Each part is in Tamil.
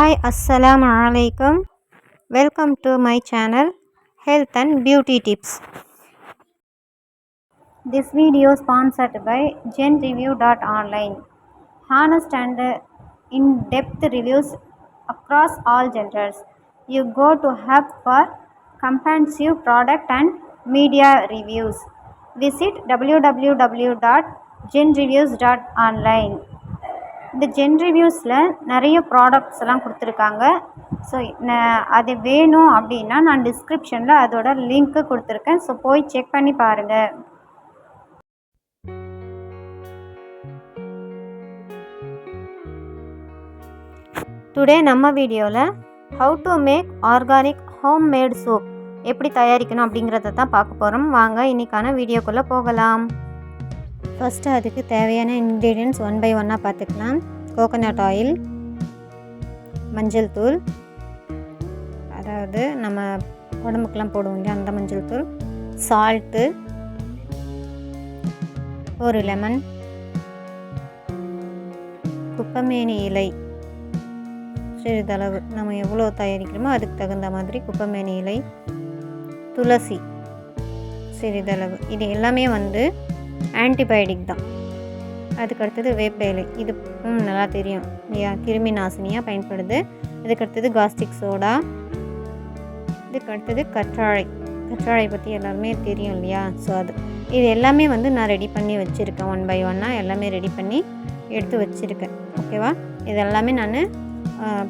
Hi, Assalamu alaikum. Welcome to my channel Health and Beauty Tips. This video sponsored by GenReview.online. Honest and in-depth reviews across all genders. You go to hub for comprehensive product and media reviews. Visit www.genreviews.online. இந்த ஜென் ரிவ்யூஸில் நிறைய ப்ராடக்ட்ஸ் எல்லாம் கொடுத்துருக்காங்க. ஸோ அது வேணும் அப்படின்னா நான் டிஸ்கிரிப்ஷனில் அதோட லிங்க்கு கொடுத்துருக்கேன். ஸோ போய் செக் பண்ணி பாருங்கள். டுடே நம்ம வீடியோவில் how to make organic home made soap எப்படி தயாரிக்கணும் அப்படிங்கிறத தான் பார்க்க போகிறோம். வாங்க இன்றைக்கான வீடியோக்குள்ளே போகலாம். ஃபஸ்ட்டு அதுக்கு தேவையான இன்க்ரீடியன்ட்ஸ் ஒன் பை ஒன்னாக பார்த்துக்கலாம். கோகோனட் ஆயில், மஞ்சள் தூள், அதாவது நம்ம உடம்புக்கெலாம் போடுவோம் இல்லையா அந்த மஞ்சள் தூள், சால்ட்டு, ஒரு லெமன், குப்பைமேனி இலை சிறிதளவு, நம்ம எவ்வளோ தயாரிக்கிறோமோ அதுக்கு தகுந்த மாதிரி குப்பைமேனி இலை, துளசி சிறிதளவு. இது எல்லாமே வந்து ஆன்டிபயோட்டிக் தான். அதுக்கடுத்தது வேப்ப இலை, இது நல்லா தெரியும் இல்லையா, கிருமி நாசினியாக பயன்படுது. இதுக்கடுத்தது காஸ்டிக் சோடா, இதுக்கடுத்தது கற்றாழை பற்றி எல்லாருமே தெரியும் இல்லையா. ஸோ இது எல்லாமே வந்து நான் ரெடி பண்ணி வச்சுருக்கேன். ஒன் பை ஒன்னாக எல்லாமே ரெடி பண்ணி எடுத்து வச்சுருக்கேன். ஓகேவா, இது எல்லாமே நான்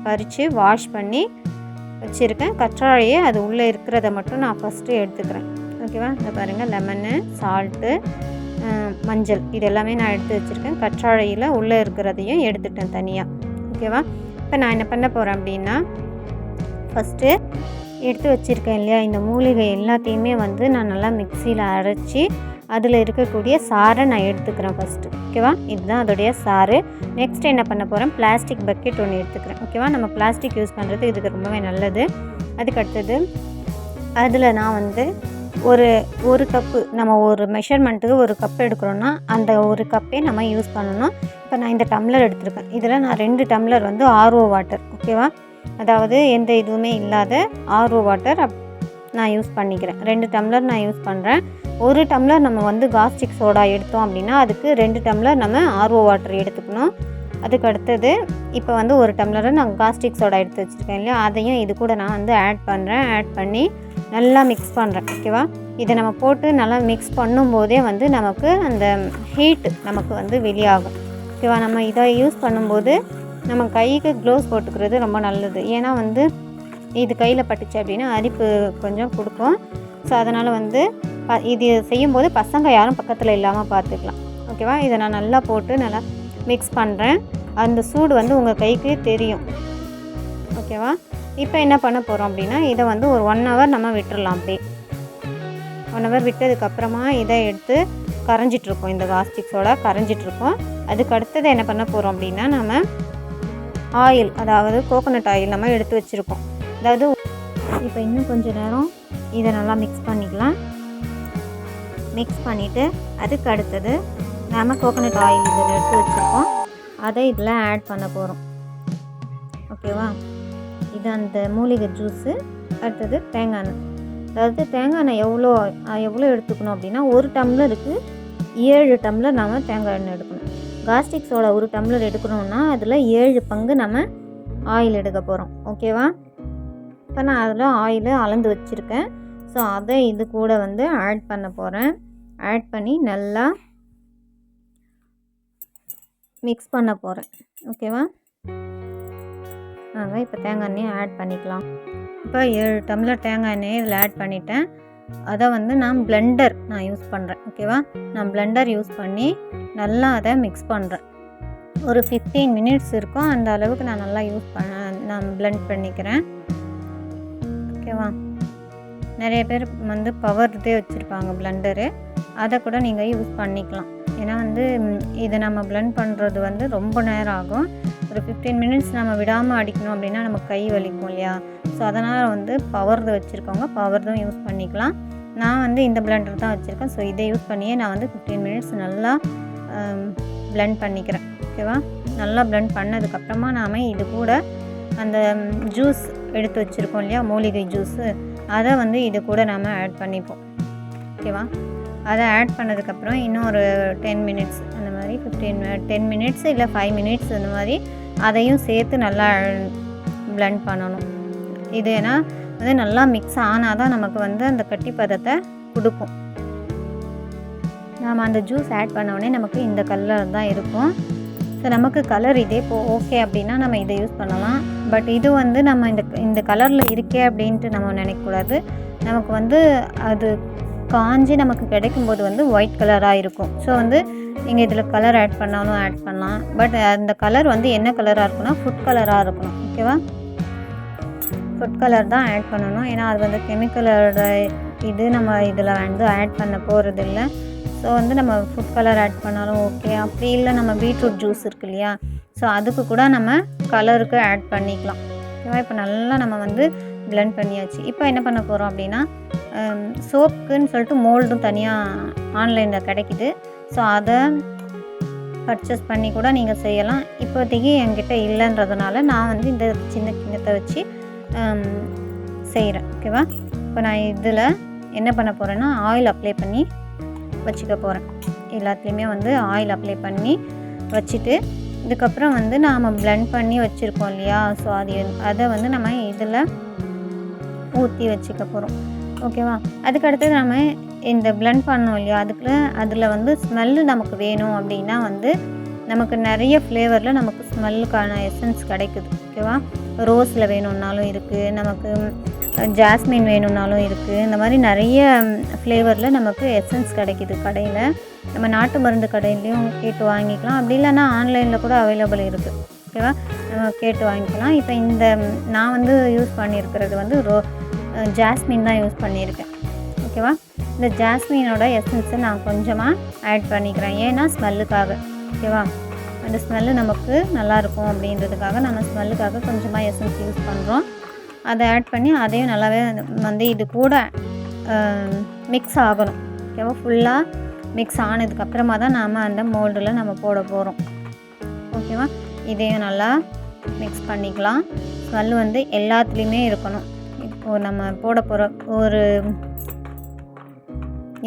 பறித்து வாஷ் பண்ணி வச்சுருக்கேன். கற்றாழையே அது உள்ளே இருக்கிறத மட்டும் நான் ஃபஸ்ட்டு எடுத்துக்கிறேன். ஓகேவா, இதை பாருங்கள், லெமனு, சால்ட்டு, மஞ்சள், இது எல்லாமே நான் எடுத்து வச்சுருக்கேன். கற்றாழையில் உள்ளே இருக்கிறதையும் எடுத்துட்டேன் தனியாக. ஓகேவா, இப்போ நான் என்ன பண்ண போகிறேன் அப்படின்னா, ஃபஸ்ட்டு எடுத்து வச்சுருக்கேன் இல்லையா இந்த மூலிகை எல்லாத்தையுமே வந்து நான் நல்லா மிக்சியில் அரைச்சி அதில் இருக்கக்கூடிய சாறை நான் எடுத்துக்கிறேன் ஃபஸ்ட்டு. ஓகேவா, இதுதான் அதோடைய சாறு. நெக்ஸ்ட் என்ன பண்ண போகிறேன், பிளாஸ்டிக் பக்கெட் ஒன்று எடுத்துக்கிறேன். ஓகேவா, நம்ம பிளாஸ்டிக் யூஸ் பண்ணுறது இதுக்கு ரொம்பவே நல்லது. அதுக்கடுத்தது அதில் நான் வந்து ஒரு கப்பு, நம்ம ஒரு மெஷர்மெண்ட்டுக்கு ஒரு கப் எடுக்கிறோன்னா அந்த ஒரு கப்பே நம்ம யூஸ் பண்ணணும். இப்போ நான் இந்த டம்ளர் எடுத்துருக்கேன். இதில் நான் 2 டம்ளர் வந்து ஆர்ஓ வாட்டர், ஓகேவா, அதாவது எந்த இதுவுமே இல்லாத ஆர்ஓ வாட்டர் நான் யூஸ் பண்ணிக்கிறேன். 2 டம்ளர் நான் யூஸ் பண்ணுறேன். 1 டம்ளர் நம்ம வந்து காஸ்டிக் சோடா எடுத்தோம் அப்படின்னா அதுக்கு 2 டம்ளர் நம்ம ஆர்ஓ வாட்டர் எடுத்துக்கணும். அதுக்கு அடுத்தது இப்போ வந்து 1 டம்ளரை நான் காஸ்டிக் சோடா எடுத்து வச்சுருக்கேன் இல்லையா, அதையும் இது கூட நான் வந்து ஆட் பண்ணுறேன். ஆட் பண்ணி நல்லா மிக்ஸ் பண்ணுறேன். ஓகேவா, இதை நம்ம போட்டு நல்லா மிக்ஸ் பண்ணும்போதே வந்து நமக்கு அந்த ஹீட் நமக்கு வந்து வெளியாகும். ஓகேவா, நம்ம இதை யூஸ் பண்ணும்போது நம்ம கைக்கு க்ளோவ்ஸ் போட்டுக்கிறது ரொம்ப நல்லது. ஏன்னா வந்து இது கையில் பட்டுச்சு அப்படின்னா அரிப்பு கொஞ்சம் கொடுக்கும். ஸோ அதனால் வந்து இது செய்யும்போது பசங்க யாரும் பக்கத்தில் இல்லாமல் பார்த்துக்கலாம். ஓகேவா, இதை நான் நல்லா போட்டு நல்லா மிக்ஸ் பண்ணுறேன். அந்த சூடு வந்து உங்கள் கைக்கு தெரியும். ஓகேவா, இப்போ என்ன பண்ண போகிறோம் அப்படின்னா, இதை வந்து ஒரு 1 ஹவர் நம்ம விட்டுடலாம். அப்படியே 1 ஹவர் விட்டதுக்கப்புறமா இதை எடுத்து கரைஞ்சிட்ருக்கோம். இந்த காஸ்டிக் சோடா கரைஞ்சிட்ருக்கோம். அதுக்கு அடுத்தது என்ன பண்ண போகிறோம் அப்படின்னா, நம்ம ஆயில், அதாவது கோகோனட் ஆயில் நம்ம எடுத்து வச்சுருக்கோம். அதாவது இப்போ இன்னும் கொஞ்சம் நேரம் இதை நல்லா மிக்ஸ் பண்ணிக்கலாம். மிக்ஸ் பண்ணிவிட்டு அதுக்கு அடுத்தது நம்ம கோகோனட் ஆயில் இதில் எடுத்து வச்சுருக்கோம், அதை இதில் ஆட் பண்ண போகிறோம். ஓகேவா, இது அந்த மூலிகை ஜூஸு. அடுத்தது தேங்காய் எண்ணெய், அதாவது தேங்காய் எண்ணெய் எவ்வளோ எடுத்துக்கணும் அப்படின்னா, 1 டம்ளருக்கு 7 டம்ளர் நம்ம தேங்காய் எண்ணெய் எடுக்கணும். காஸ்டிக் சோடா 1 டம்ளர் எடுக்கணும்னா அதில் 7 பங்கு நம்ம ஆயில் எடுக்க போகிறோம். ஓகேவா, இப்போ நான் அதில் ஆயில் அளந்து வச்சுருக்கேன். ஸோ அதை இது கூட வந்து ஆட் பண்ண போகிறேன். ஆட் பண்ணி நல்லா மிக்ஸ் பண்ண போகிறேன். ஓகேவா, நாங்கள் இப்போ தேங்காய் எண்ணெயை ஆட் பண்ணிக்கலாம். இப்போ 7 டம்ளர் தேங்காய் எண்ணெயை இதில் ஆட் பண்ணிட்டேன். அதை வந்து நான் பிளெண்டர் யூஸ் பண்ணுறேன். ஓகேவா, நான் பிளெண்டர் யூஸ் பண்ணி நல்லா அதை மிக்ஸ் பண்ணுறேன். ஒரு 15 மினிட்ஸ் இருக்கும். அந்த அளவுக்கு நான் நல்லா நான் பிளெண்ட் பண்ணிக்கிறேன். ஓகேவா, நிறைய பேர் வந்து பவர் இதே வச்சுருப்பாங்க பிளெண்டரு, அதை கூட நீங்கள் யூஸ் பண்ணிக்கலாம். ஏன்னா வந்து இதை நம்ம பிளெண்ட் பண்ணுறது வந்து ரொம்ப நேரம் ஆகும். ஒரு 15 மினிட்ஸ் நம்ம விடாமல் அடிக்கணும் அப்படின்னா நம்ம கை வலிக்கும் இல்லையா. ஸோ அதனால் வந்து பவர்து வச்சுருக்கவங்க பவர்தும் யூஸ் பண்ணிக்கலாம். நான் வந்து இந்த பிளெண்டர் தான் வச்சுருக்கேன். ஸோ இதை யூஸ் பண்ணியே நான் வந்து 15 மினிட்ஸ் நல்லா பிளெண்ட் பண்ணிக்கிறேன். ஓகேவா, நல்லா பிளெண்ட் பண்ணதுக்கப்புறமா நாம் இது கூட அந்த ஜூஸ் எடுத்து வச்சுருக்கோம் இல்லையா, மூலிகை ஜூஸு, அதை வந்து இது கூட நம்ம ஆட் பண்ணிப்போம். ஓகேவா? அதை ஆட் பண்ணதுக்கப்புறம் இன்னும் ஒரு 10 மினிட்ஸ் அந்த மாதிரி 10 மினிட்ஸ் இல்லை 5 மினிட்ஸ் அந்த மாதிரி அதையும் சேர்த்து நல்லா பிளெண்ட் பண்ணணும். இது ஏன்னா வந்து நல்லா மிக்ஸ் ஆனால் தான் நமக்கு வந்து அந்த கட்டி பதத்தை கொடுக்கும். நாம் அந்த ஜூஸ் ஆட் பண்ணோடனே நமக்கு இந்த கலர் தான் இருக்கும். ஸோ நமக்கு கலர் இதே ஓகே அப்படின்னா நம்ம இதை யூஸ் பண்ணலாம். பட் இது வந்து நம்ம இந்த கலரில் இருக்கே அப்படின்ட்டு நம்ம நினைக்கக்கூடாது. நமக்கு வந்து அது காஞ்சி நமக்கு கிடைக்கும்போது வந்து ஒயிட் கலராக இருக்கும். ஸோ வந்து நீங்கள் இதில் கலர் ஆட் பண்ணாலும் ஆட் பண்ணலாம். பட் அந்த கலர் வந்து என்ன கலராக இருக்குன்னா ஃபுட் கலராக இருக்கணும். ஓகேவா? ஃபுட் கலர் தான் ஆட் பண்ணணும். ஏன்னா அது வந்து கெமிக்கலோட இது நம்ம இதில் வந்து ஆட் பண்ண போகிறது இல்லை. ஸோ வந்து நம்ம ஃபுட் கலர் ஆட் பண்ணாலும் ஓகே. அப்படி இல்லை நம்ம பீட்ரூட் ஜூஸ் இருக்கு இல்லையா, ஸோ அதுக்கு கூட நம்ம கலருக்கு ஆட் பண்ணிக்கலாம். ஓகேவா? இப்போ நல்லா நம்ம வந்து பிளெண்ட் பண்ணியாச்சு. இப்போ என்ன பண்ண போகிறோம் அப்படின்னா, சோப்புக்குன்னு சொல்லிட்டு மோல்டும் தனியாக ஆன்லைனில் கிடைக்கிது. ஸோ அதை பர்ச்சேஸ் பண்ணி கூட நீங்கள் செய்யலாம். இப்போதைக்கு என்கிட்ட இல்லைன்றதுனால நான் வந்து இந்த சின்ன கிண்ணத்தை வச்சு செய்கிறேன். ஓகேவா? இப்போ நான் இதில் என்ன பண்ண போகிறேன்னா ஆயில் அப்ளை பண்ணி வச்சுக்க போகிறேன். எல்லாத்துலேயுமே வந்து ஆயில் அப்ளை பண்ணி வச்சுட்டு இதுக்கப்புறம் வந்து நாம் பிளெண்ட் பண்ணி வச்சுருக்கோம் இல்லையா, ஸோ அதை வந்து நம்ம இதில் ஊற்றி வச்சுக்க போகிறோம். ஓகேவா? அதுக்கடுத்து நம்ம இந்த பிளெண்ட் பண்ணோம் இல்லையா, அதில் வந்து ஸ்மெல்லு நமக்கு வேணும் அப்படின்னா வந்து நமக்கு நிறைய ஃப்ளேவரில் நமக்கு ஸ்மெல்லுக்கான எசன்ஸ் கிடைக்குது. ஓகேவா? ரோஸில் வேணும்னாலும் இருக்குது, நமக்கு ஜாஸ்மின் வேணும்னாலும் இருக்குது. இந்த மாதிரி நிறைய ஃப்ளேவரில் நமக்கு எசன்ஸ் கிடைக்கிது கடையில். நம்ம நாட்டு மருந்து கடையிலையும் கேட்டு வாங்கிக்கலாம். அப்படி இல்லைன்னா ஆன்லைனில் கூட அவைலபிள் இருக்குது. ஓகேவா? நம்ம கேட்டு வாங்கிக்கலாம். இப்போ நான் வந்து யூஸ் பண்ணியிருக்கிறது வந்து ஜாஸ்மின் தான் யூஸ் பண்ணியிருக்கேன். ஓகேவா? இந்த ஜாஸ்மினோட எசன்ஸை நான் கொஞ்சமாக ஆட் பண்ணிக்கிறேன். ஏன்னா ஸ்மெல்லுக்காக. ஓகேவா? அந்த ஸ்மெல்லு நமக்கு நல்லாயிருக்கும் அப்படின்றதுக்காக நம்ம ஸ்மெல்லுக்காக கொஞ்சமாக எசன்ஸ் யூஸ் பண்ணுறோம். அதை ஆட் பண்ணி அதையும் நல்லாவே வந்து இது கூட மிக்ஸ் ஆகணும். ஓகேவா? ஃபுல்லாக மிக்ஸ் ஆனதுக்கப்புறமா தான் நாம் அந்த மோல்டில் நம்ம போட போகிறோம். ஓகேவா? இதையும் நல்லா மிக்ஸ் பண்ணிக்கலாம். ஸ்மெல் வந்து எல்லாத்துலேயுமே இருக்கணும். இப்போது நம்ம போட போகிற ஒரு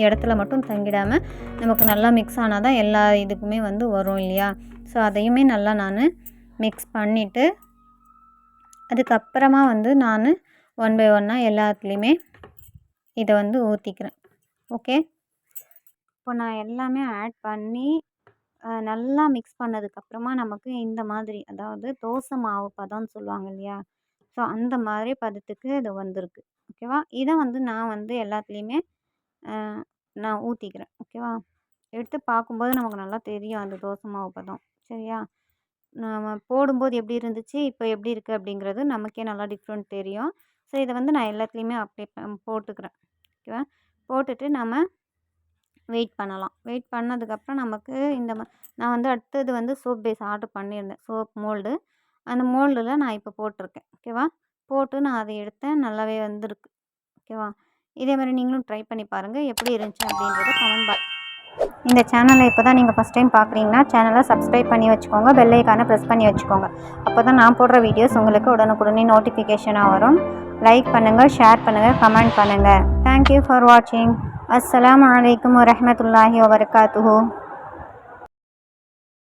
இடத்துல மட்டும் தங்கிடாமல் நமக்கு நல்லா மிக்ஸ் ஆனால் தான் எல்லா இதுக்குமே வந்து வரும் இல்லையா. ஸோ அதையுமே நல்லா நான் மிக்ஸ் பண்ணிவிட்டு அதுக்கப்புறமா வந்து நான் 1 பை 1 எல்லாத்துலேயுமே இதை வந்து ஊற்றிக்கிறேன். ஓகே? இப்போ நான் எல்லாமே ஆட் பண்ணி நல்லா மிக்ஸ் பண்ணதுக்கப்புறமா நமக்கு இந்த மாதிரி, அதாவது தோசை மாவு பதம்னு சொல்லுவாங்க இல்லையா, ஸோ அந்த மாதிரி பதத்துக்கு இது வந்திருக்கு. ஓகேவா? இதை வந்து நான் வந்து எல்லாத்துலேயுமே நான் ஊற்றிக்கிறேன். ஓகேவா? எடுத்து பார்க்கும்போது நமக்கு நல்லா தெரியும் அந்த தோசை மாவு பதம். சரியா? நம்ம போடும்போது எப்படி இருந்துச்சு, இப்போ எப்படி இருக்குது அப்படிங்கிறது நமக்கே நல்லா டிஃப்ரெண்ட் தெரியும். ஸோ இதை வந்து நான் எல்லாத்துலேயுமே அப்ளை போட்டுக்கிறேன். ஓகேவா? போட்டுட்டு நம்ம வெயிட் பண்ணலாம். வெயிட் பண்ணதுக்கப்புறம் நமக்கு நான் வந்து அடுத்தது வந்து சோப் பேஸ் ஆர்டர் பண்ணியிருந்தேன். Soap mould. அந்த மோல்டில் நான் இப்போ போட்டிருக்கேன். ஓகேவா? போட்டு நான் அதை எடுத்தேன். நல்லாவே வந்திருக்கு. ஓகேவா? இதே மாதிரி நீங்களும் ட்ரை பண்ணி பாருங்கள். எப்படி இருந்துச்சு அப்படின்றத கமெண்ட் இந்த சேனலை இப்போ தான் நீங்கள் ஃபஸ்ட் டைம் பார்க்குறீங்கன்னா சேனலை சப்ஸ்கிரைப் பண்ணி வச்சுக்கோங்க. பெல் ஐக்கானை ப்ரெஸ் பண்ணி வச்சுக்கோங்க. அப்போ தான் நான் போடுற வீடியோஸ் உங்களுக்கு உடனுக்குடனே நோட்டிஃபிகேஷனாக வரும். லைக் பண்ணுங்கள், ஷேர் பண்ணுங்கள், கமெண்ட் பண்ணுங்கள். தேங்க்யூ ஃபார் வாட்சிங். அஸ்ஸலாமு அலைக்கும் வரஹ்மத்துல்லாஹி வபரகாத்துஹு.